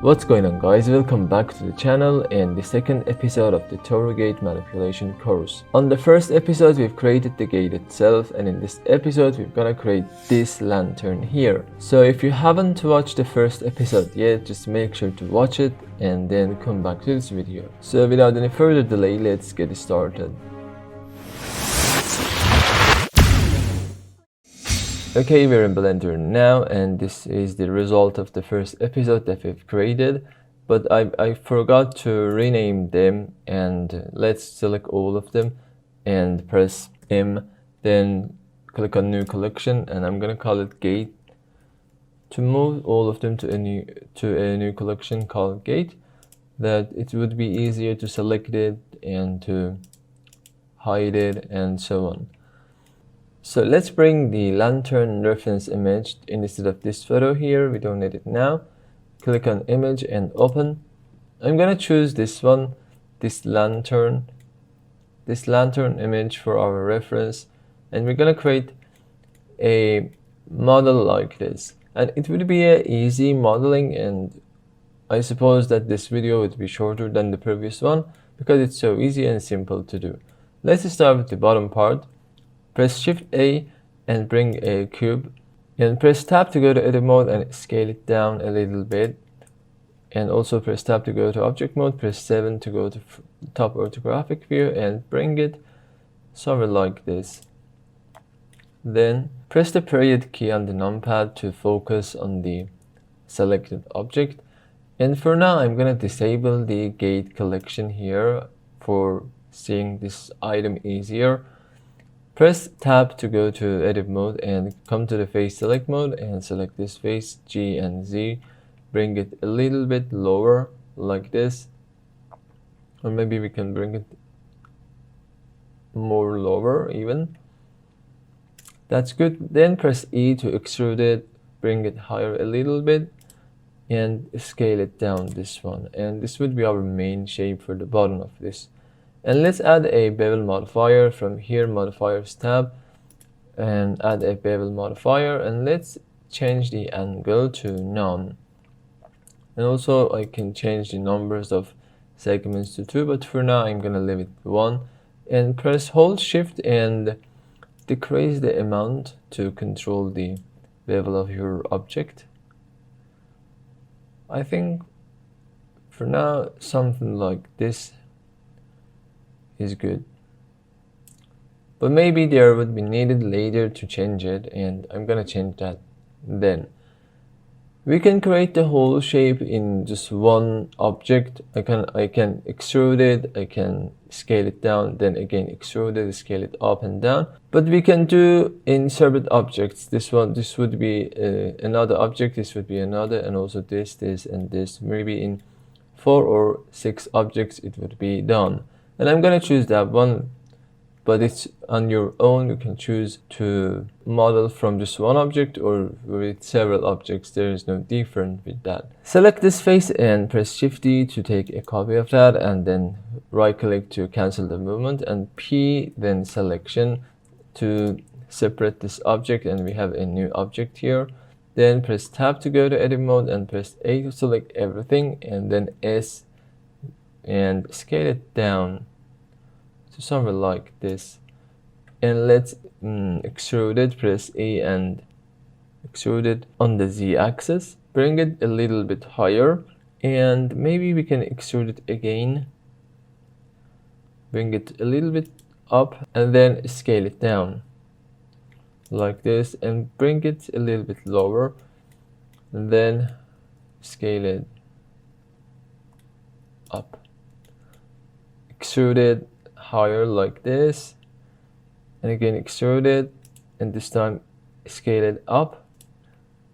What's going on, guys? Welcome back to the channel and the second episode of the Torii Gate manipulation course. On the first episode we've created the gate itself, and in this episode we're gonna create this lantern here. So if you haven't watched the first episode yet, just make sure to watch it and then come back to this video. So without any further delay, let's get started. Okay, we're in Blender now, and this is the result of the first episode that we've created, but I forgot to rename them, and let's select all of them and press M, then click on new collection, and I'm gonna call it Gate. To move all of them to a new collection called Gate, that it would be easier to select it and to hide it and so on. So let's bring the lantern reference image instead of this photo here. We don't need it now. Click on image and open. I'm gonna choose this one, this lantern image for our reference, and we're gonna create a model like this. And it would be an easy modeling, and I suppose that this video would be shorter than the previous one because it's so easy and simple to do. Let's start with the bottom part. Press Shift A and bring a cube, and press Tab to go to edit mode and scale it down a little bit, and also press Tab to go to object mode, press 7 to go to top orthographic view and bring it somewhere like this. Then press the period key on the numpad to focus on the selected object, and for now I'm gonna disable the gate collection here for seeing this item easier. Press Tab to go to edit mode and come to the face select mode and select this face, G and Z. Bring it a little bit lower like this, or maybe we can bring it more lower even. That's good. Then press E to extrude it, bring it higher a little bit and scale it down this one, and this would be our main shape for the bottom of this. And let's add a bevel modifier from here, modifiers tab, and add a bevel modifier, and let's change the angle to none. And also I can change the numbers of segments to 2, but for now I'm gonna leave it 1. And press hold shift and decrease the amount to control the bevel of your object. I think for now something like this is good, but maybe there would be needed later to change it, and I'm gonna change that then. We can create the whole shape in just one object. I can extrude it, I can scale it down, then again extrude it, scale it up and down, but we can do in separate objects. This would be another object, this would be another, and also this and this. Maybe in 4 or 6 objects it would be done. And I'm gonna choose that one, but it's on your own. You can choose to model from just one object or with several objects. There is no difference with that. Select this face and press Shift D to take a copy of that, and then right click to cancel the movement, and P then selection to separate this object, and we have a new object here. Then press Tab to go to edit mode and press A to select everything, and then S and scale it down to somewhere like this, and let's extrude it. Press E and extrude it on the Z axis, bring it a little bit higher, and maybe we can extrude it again, bring it a little bit up, and then scale it down like this and bring it a little bit lower, and then scale it up, extrude it higher like this, and again extrude it, and this time scale it up,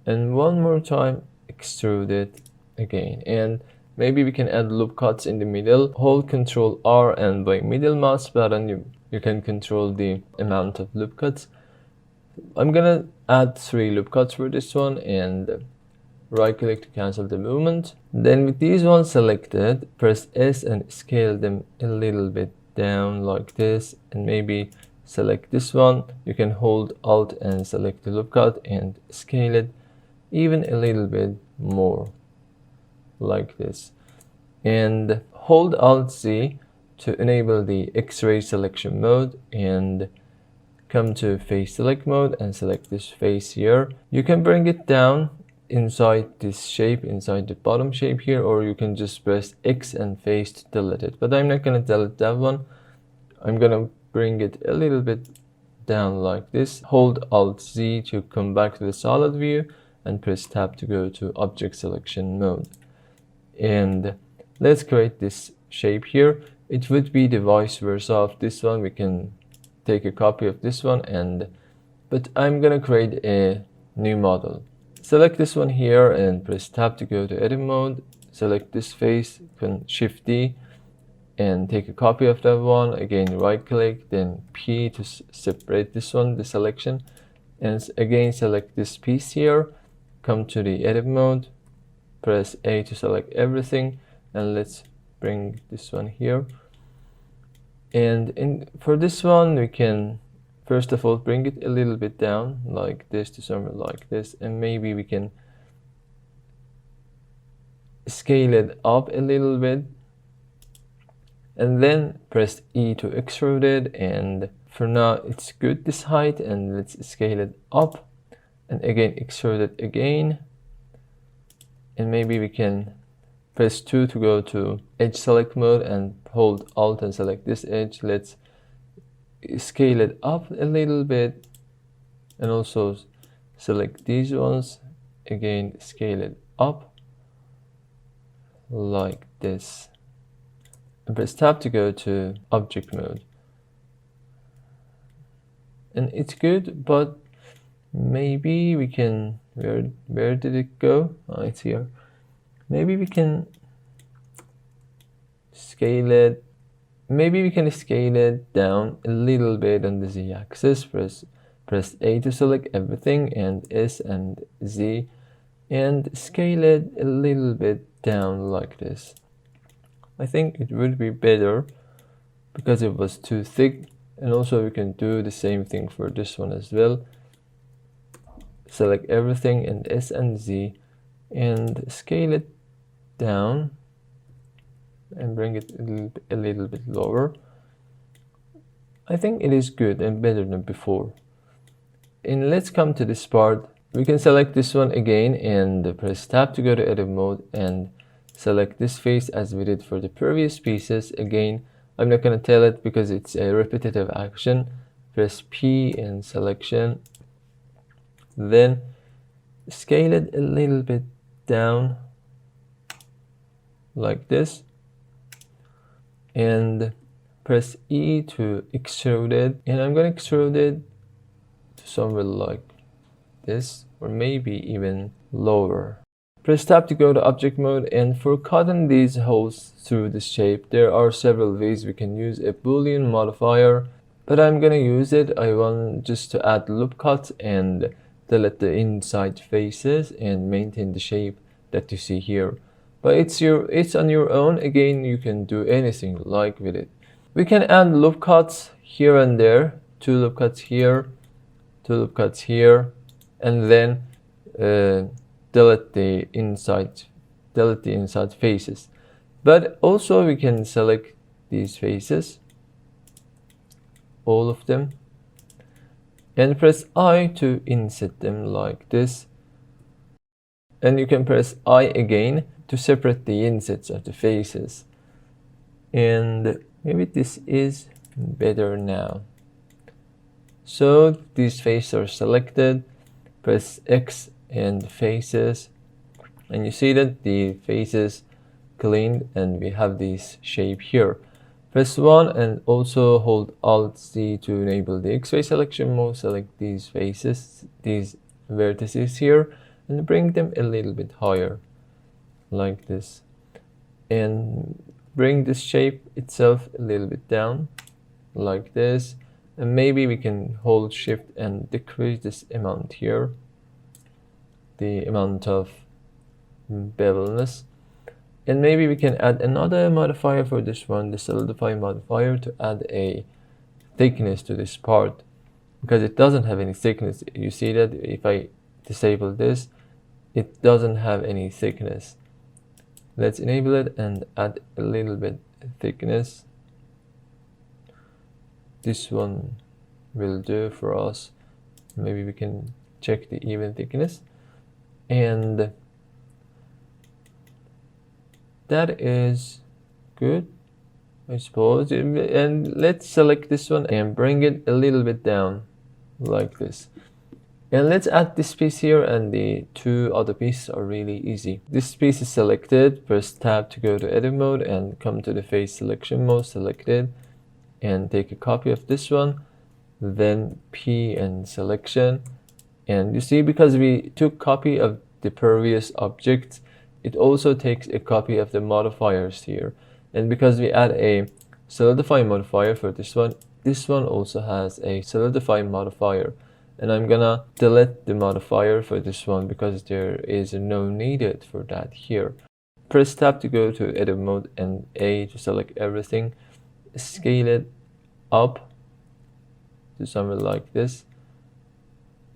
and one more time extrude it again. And maybe we can add loop cuts in the middle. Hold Ctrl R, and by middle mouse button you can control the amount of loop cuts. I'm gonna add 3 loop cuts for this one, and right click to cancel the movement. Then with these ones selected, press S and scale them a little bit down like this, and maybe select this one. You can hold Alt and select the loop cut and scale it even a little bit more like this, and hold Alt Z to enable the X-ray selection mode, and come to face select mode and select this face here. You can bring it down inside this shape, inside the bottom shape here, or you can just press X and face to delete it, but I'm not going to delete that one. I'm going to bring it a little bit down like this. Hold Alt Z to come back to the solid view and press tab to go to object selection mode. And let's create this shape here. It would be the vice versa of this one. We can take a copy of this one, but I'm gonna create a new model. Select this one here and press tab to go to edit mode. Select this face, Shift D, and take a copy of that one. Again, right click, then P to separate this one, the selection, and again select this piece here. Come to the edit mode, press A to select everything, and let's bring this one here. And for this one, we can first of all bring it a little bit down like this to somewhere like this, and maybe we can scale it up a little bit, and then press E to extrude it. And for now it's good, this height, and let's scale it up and again extrude it again, and maybe we can press 2 to go to edge select mode and hold Alt and select this edge. Let's scale it up a little bit and also select these ones, again scale it up like this, and press tab to go to object mode. And it's good, but maybe we can, where did it go? Oh, it's here. Maybe we can scale it. Maybe we can scale it down a little bit on the Z axis. Press A to select everything, and S and Z, and scale it a little bit down like this. I think it would be better because it was too thick. And also we can do the same thing for this one as well. Select everything and S and Z and scale it down and bring it a little bit lower. I think it is good and better than before. And let's come to this part. We can select this one again and press tab to go to edit mode and select this face as we did for the previous pieces. Again, I'm not going to tell it because it's a repetitive action. Press P in selection, then scale it a little bit down like this, and press E to extrude it, and I'm going to extrude it to somewhere like this, or maybe even lower. Press tab to go to object mode, and for cutting these holes through this shape, there are several ways we can use a boolean modifier, but I'm gonna use it. I want just to add loop cuts and delete the inside faces and maintain the shape that you see here. But it's on your own. Again, you can do anything you like with it. We can add loop cuts here and there, 2 loop cuts here, 2 loop cuts here, and then delete the inside faces. But also we can select these faces, all of them, and press I to inset them like this, and you can press I again to separate the insets of the faces. And maybe this is better now. So these faces are selected. Press X and faces, and you see that the faces cleaned and we have this shape here. Press 1 and also hold Alt Z to enable the X-ray selection mode. Select these faces, these vertices here, and bring them a little bit higher like this, and bring this shape itself a little bit down like this, and maybe we can hold shift and decrease this amount here, the amount of bevelness. And maybe we can add another modifier for this one, the solidify modifier, to add a thickness to this part, because it doesn't have any thickness. You see that if I disable this, it doesn't have any thickness. Let's enable it and add a little bit thickness. This one will do for us. Maybe we can check the even thickness, and that is good, I suppose. And let's select this one and bring it a little bit down like this. And let's add this piece here, and the two other pieces are really easy. This piece is selected, press tab to go to edit mode and come to the face selection mode, selected, and take a copy of this one, then P and selection. And you see, because we took copy of the previous object, it also takes a copy of the modifiers here. And because we add a solidify modifier for this one also has a solidify modifier. And I'm gonna delete the modifier for this one because there is no needed for that here. Press tab to go to edit mode and A to select everything. Scale it up to somewhere like this.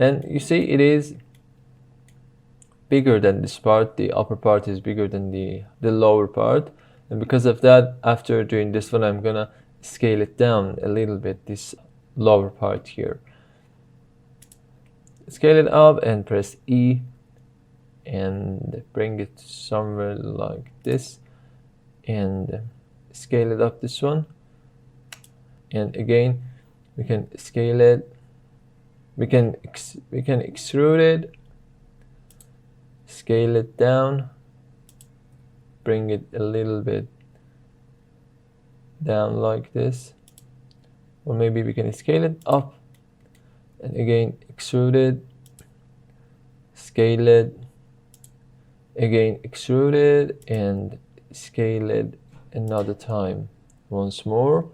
And you see it is bigger than this part. The upper part is bigger than the lower part. And because of that, after doing this one, I'm gonna scale it down a little bit, this lower part here. Scale it up and press E and bring it somewhere like this, and scale it up this one. And again, we can scale it, we can extrude it, scale it down, bring it a little bit down like this, or maybe we can scale it up and again extrude it, scale it, again extrude it, and scale it another time once more.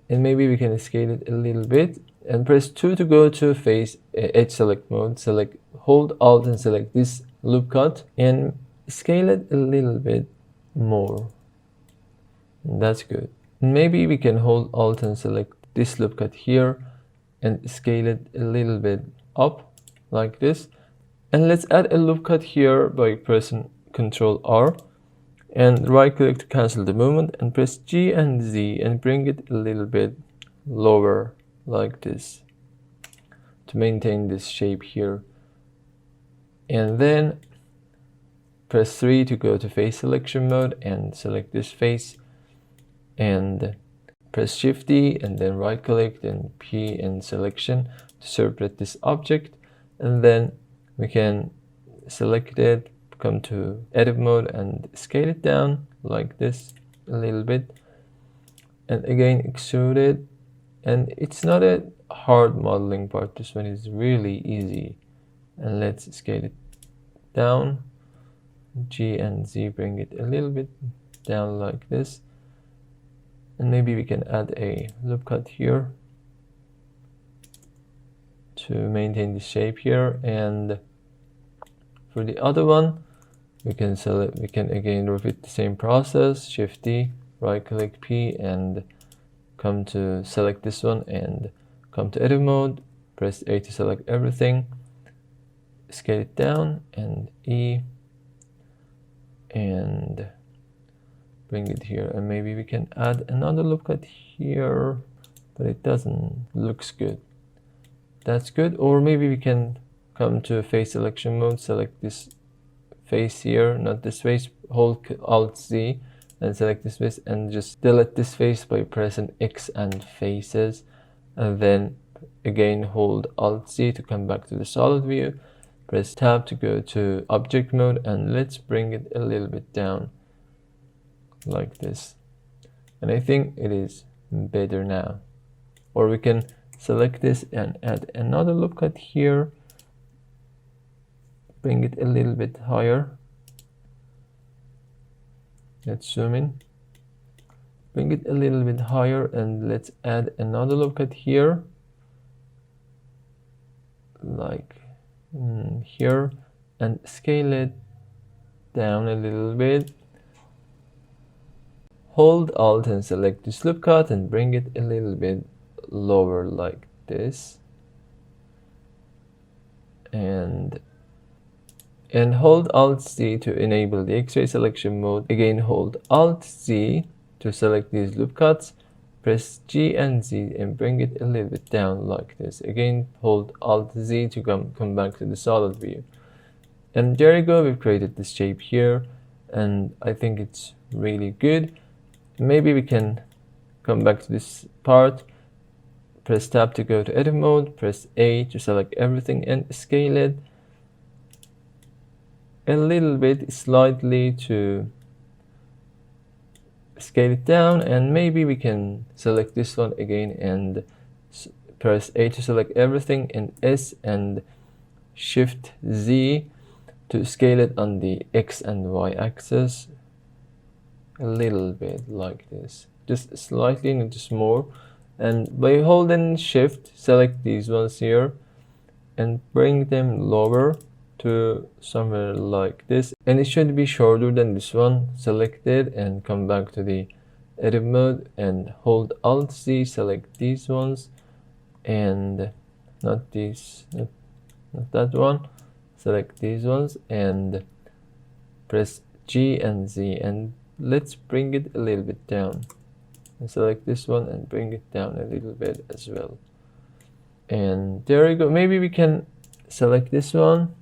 And maybe we can scale it a little bit, and press 2 to go to face edge select mode. Select, hold Alt and select this loop cut and scale it a little bit more. And that's good. Maybe we can hold Alt and select this loop cut here and scale it a little bit up like this. And let's add a loop cut here by pressing Ctrl R and right click to cancel the movement, and press G and Z and bring it a little bit lower like this to maintain this shape here. And then press 3 to go to face selection mode and select this face, and press Shift D and then right click and P and selection to separate this object. And then we can select it, come to edit mode and scale it down like this a little bit, and again extrude it. And it's not a hard modeling part, this one is really easy. And let's scale it down, G and Z, bring it a little bit down like this. And maybe we can add a loop cut here to maintain the shape here. And for the other one, we can select, we can again repeat the same process, Shift D, right click P and come to select this one and come to edit mode, press A to select everything, scale it down and E and bring it here. And maybe we can add another loop cut here, but it doesn't, looks good. That's good. Or maybe we can come to face selection mode, select this face here, not this face, hold Alt Z and select this face and just delete this face by pressing X and faces, and then again hold Alt Z to come back to the solid view, press tab to go to object mode, and let's bring it a little bit down like this. And I think it is better now. Or we can select this and add another loop cut here, bring it a little bit higher. Let's zoom in, bring it a little bit higher, and let's add another loop cut here, like here, and scale it down a little bit. Hold Alt and select this loop cut and bring it a little bit lower like this. And and hold Alt Z to enable the X-ray selection mode. Again, hold Alt Z to select these loop cuts. Press G and Z and bring it a little bit down like this. Again, hold Alt Z to come back to the solid view. And there you go, we've created this shape here, and I think it's really good. Maybe we can come back to this part, press tab to go to edit mode, press A to select everything and scale it a little bit, slightly, to scale it down. And maybe we can select this one again and press A to select everything, and S and Shift Z to scale it on the X and Y axis a little bit like this, just slightly, not just more. And by holding Shift, select these ones here and bring them lower to somewhere like this, and it should be shorter than this one. Select it and come back to the edit mode and hold Alt Z, select these ones, and not these, not that one, select these ones and press G and Z, and let's bring it a little bit down, and select this one and bring it down a little bit as well. And there you go. Maybe we can select this one,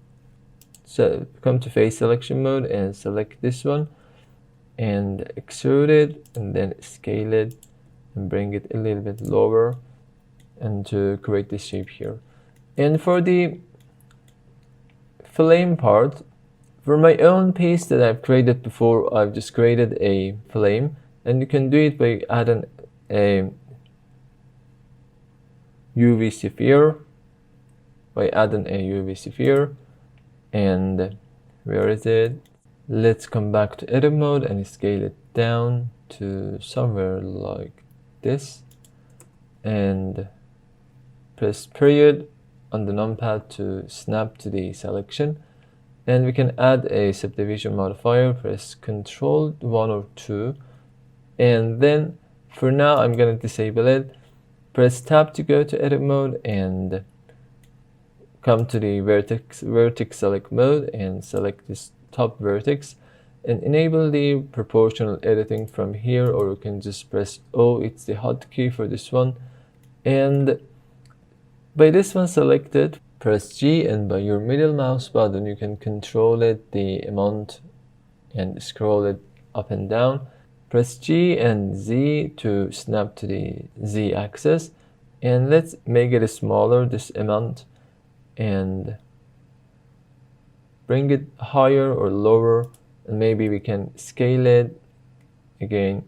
so come to face selection mode and select this one and extrude it, and then scale it and bring it a little bit lower, and to create this shape here. And for the flame part, for my own piece that I've created before, I've just created a flame, and you can do it by adding a UV sphere, and where is it? Let's come back to edit mode and scale it down to somewhere like this, and press period on the numpad to snap to the selection. And we can add a subdivision modifier, press Ctrl 1 or 2, and then for now I'm going to disable it. Press tab to go to edit mode and come to the vertex select mode and select this top vertex and enable the proportional editing from here, or you can just press O, it's the hotkey for this one. And by this one selected, press G, and by your middle mouse button you can control it, the amount, and scroll it up and down. Press G and Z to snap to the Z axis, and let's make it smaller, this amount, and bring it higher or lower, and maybe we can scale it again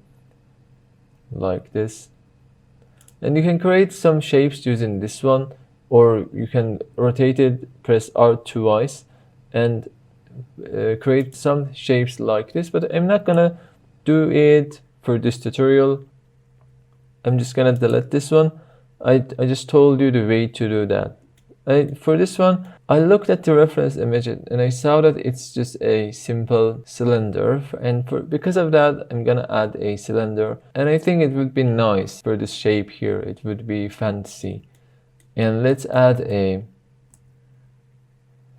like this. And you can create some shapes using this one, or you can rotate it, press R twice, and create some shapes like this. But I'm not gonna do it for this tutorial. I'm just gonna delete this one. I just told you the way to do that. For this one, I looked at the reference image and I saw that it's just a simple cylinder, and because of that I'm gonna add a cylinder, and I think it would be nice for this shape here. It would be fancy. And let's add a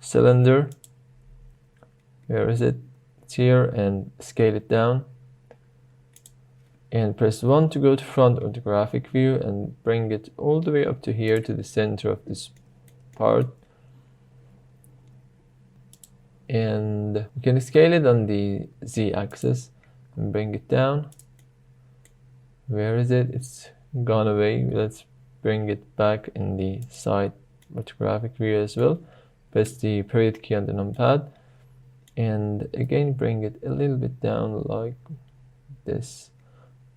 cylinder. Where is it? It's here, and scale it down. And press 1 to go to front of the graphic view and bring it all the way up to here to the center of this part. And you can scale it on the Z axis and bring it down. Where is it? It's gone away. Let's bring it back in the side orthographic view as well. Press the period key on the numpad and again bring it a little bit down like this.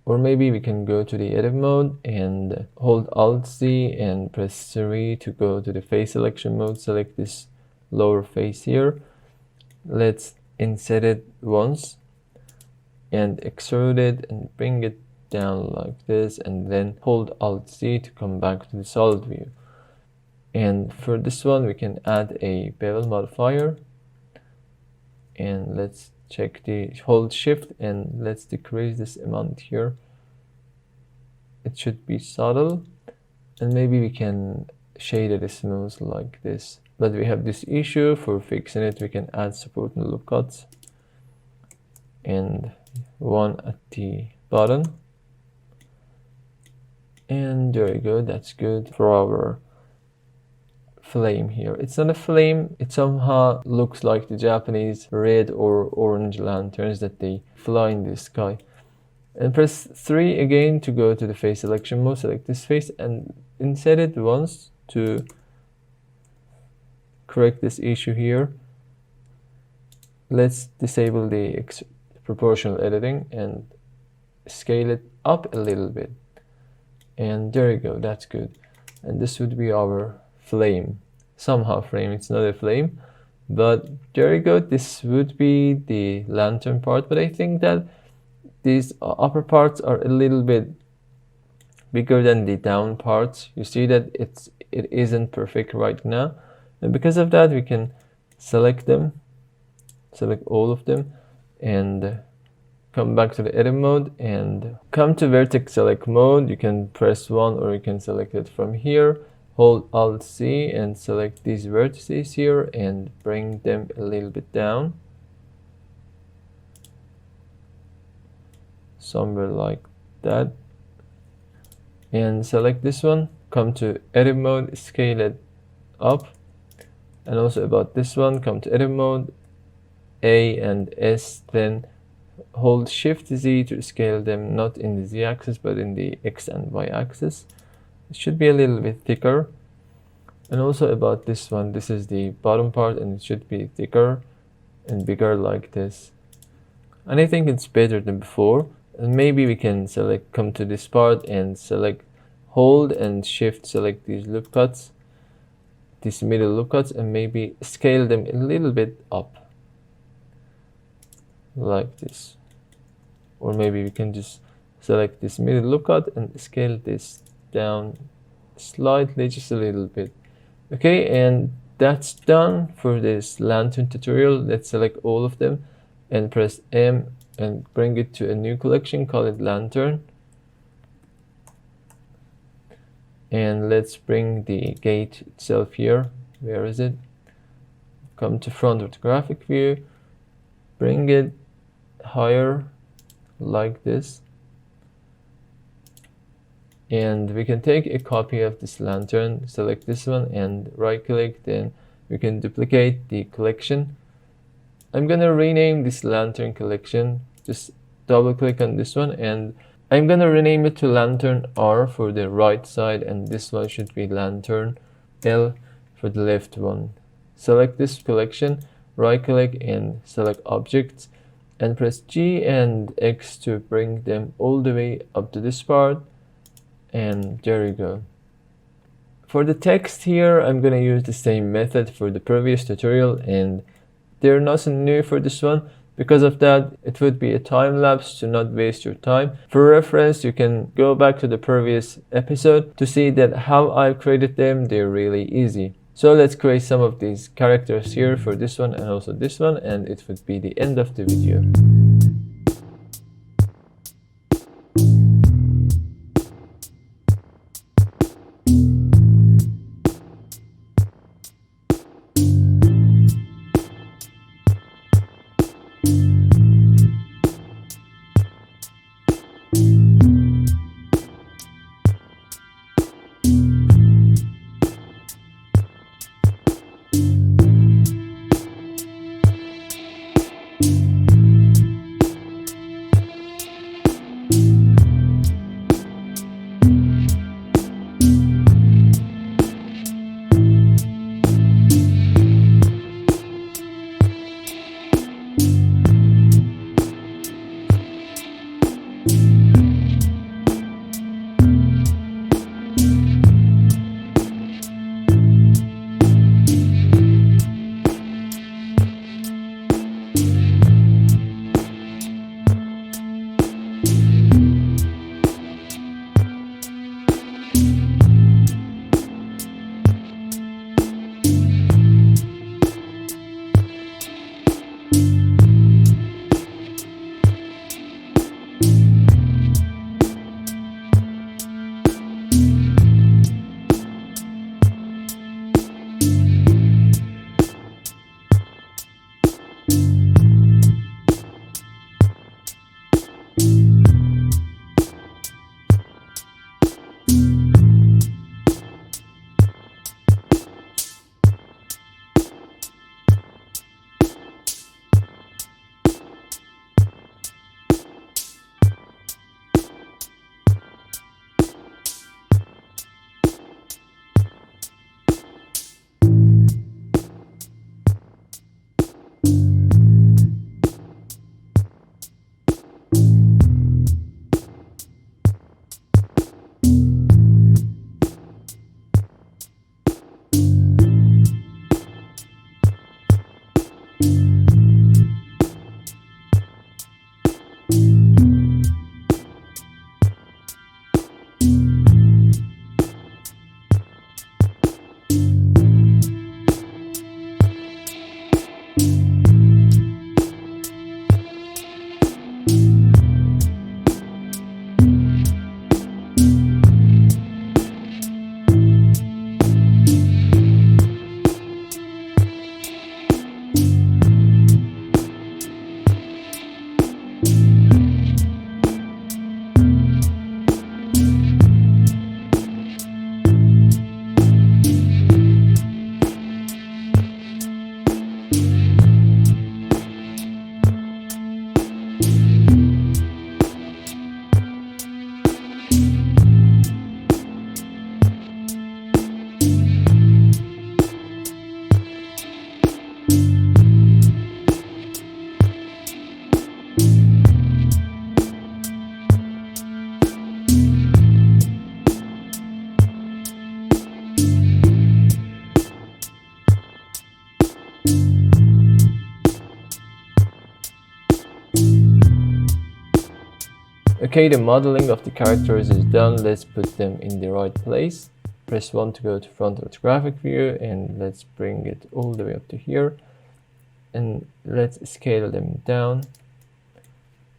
Or maybe we can go to the edit mode and hold Alt Z and press 3 to go to the face selection mode. Select this lower face here. Let's inset it once and extrude it and bring it down like this, and then hold Alt Z to come back to the solid view. And for this one we can add a bevel modifier, and let's check the hold Shift and let's decrease this amount here. It should be subtle, and maybe we can shade it smooth like this. but we have this issue. For fixing it, we can add support and loop cuts and one at the bottom. And there you go, that's good for our flame here. It's not a flame, it somehow looks like the Japanese red or orange lanterns that they fly in the sky. And press 3 again to go to the face selection mode. Select this face and inset it once to correct this issue here. Let's disable the proportional editing and scale it up a little bit. And there you go, that's good. And this would be our flame. Somehow flame, it's not a flame, but there you go, this would be the lantern part. But I think that these upper parts are a little bit bigger than the down parts. You see that it isn't perfect right now, and because of that we can select them, select all of them, and come back to the edit mode and come to vertex select mode. You can press 1 or you can select it from here. Hold Alt C and select these vertices here and bring them a little bit down, somewhere like that, and select this one. Come to edit mode, scale it up, and also about this one, come to edit mode, A and S, then hold Shift Z to scale them not in the Z axis but in the X and Y axis. It should be a little bit thicker. And also about this one, this is the bottom part and it should be thicker and bigger like this. And I think it's better than before. And maybe we can select, come to this part and select, hold and Shift select these loop cuts, these middle loop cuts, and maybe scale them a little bit up like this. Or maybe we can just select this middle loop cut and scale this down slightly, just a little bit. Okay, and that's done for this lantern tutorial. Let's select all of them and press M and bring it to a new collection, call it lantern. And let's bring the gate itself here. Where is it? Come to front of the graphic view, bring it higher like this. And we can take a copy of this lantern, select this one and right click, then we can duplicate the collection. I'm gonna rename this lantern collection, just double click on this one and I'm gonna rename it to lantern R for the right side, and this one should be lantern L for the left one. Select this collection, right click and select objects and press G and X to bring them all the way up to this part. And there you go. For the text here, I'm gonna use the same method for the previous tutorial, and they're nothing new for this one. Because of that, it would be a time lapse to not waste your time. For reference, you can go back to the previous episode to see that how I've created them. They're really easy. So let's create some of these characters here for this one and also this one, and it would be the end of the video. Okay, the modeling of the characters is done. Let's put them in the right place. Press 1 to go to front orthographic view, and let's bring it all the way up to here. And let's scale them down.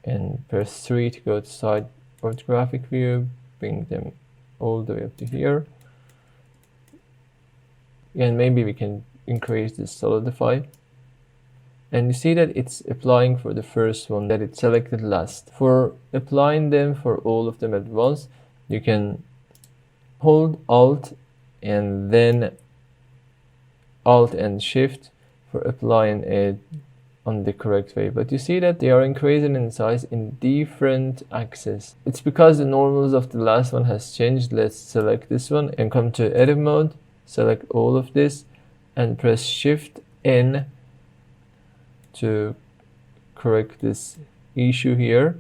And press 3 to go to side orthographic view, bring them all the way up to here. And maybe we can increase this solidify. And you see that it's applying for the first one that it selected last. For applying them for all of them at once, you can hold Alt and then Alt and Shift for applying it on the correct way. But you see that they are increasing in size in different axes. It's because the normals of the last one has changed. Let's select this one and come to edit mode, select all of this and press Shift N to correct this issue here.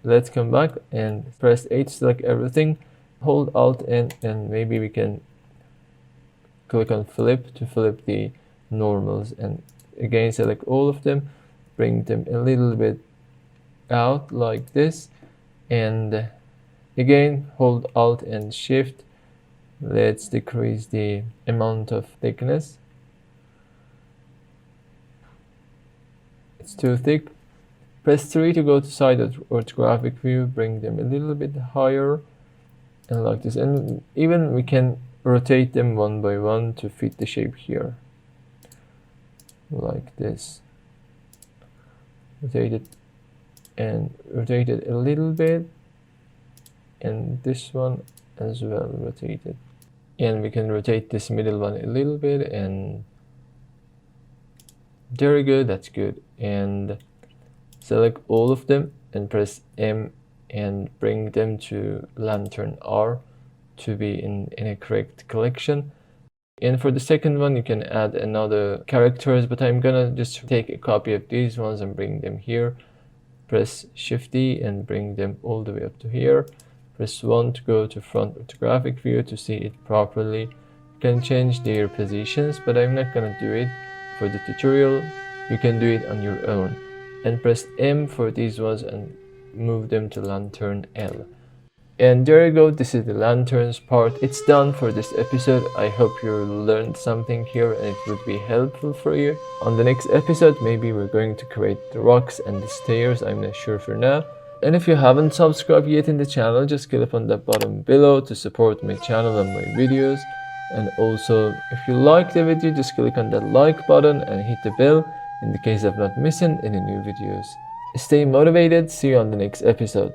Let's come back and press A to select everything, hold Alt N, and maybe we can click on flip to flip the normals, and again select all of them, bring them a little bit out like this, and again hold Alt and Shift. Let's decrease the amount of thickness. It's too thick. Press 3 to go to side orthographic view, bring them a little bit higher and like this, and even we can rotate them one by one to fit the shape here like this. Rotate it and rotate it a little bit, and this one as well rotate it, and we can rotate this middle one a little bit, and very good, that's good. And select all of them and press M and bring them to lantern R to be in a correct collection. And for the second one you can add another characters, but I'm gonna just take a copy of these ones and bring them here. Press Shift D and bring them all the way up to here. Press 1 to go to front orthographic view to see it properly. You can change their positions, but I'm not gonna do it for the tutorial. You can do it on your own. And press M for these ones and move them to lantern L. And there you go, this is the lanterns part. It's done for this episode. I hope you learned something here and it would be helpful for you. On the next episode, maybe we're going to create the rocks and the stairs. I'm not sure for now. And if you haven't subscribed yet in the channel, just click on that button below to support my channel and my videos. And also, if you like the video, just click on that like button and hit the bell in the case of not missing any new videos. Stay motivated, see you on the next episode.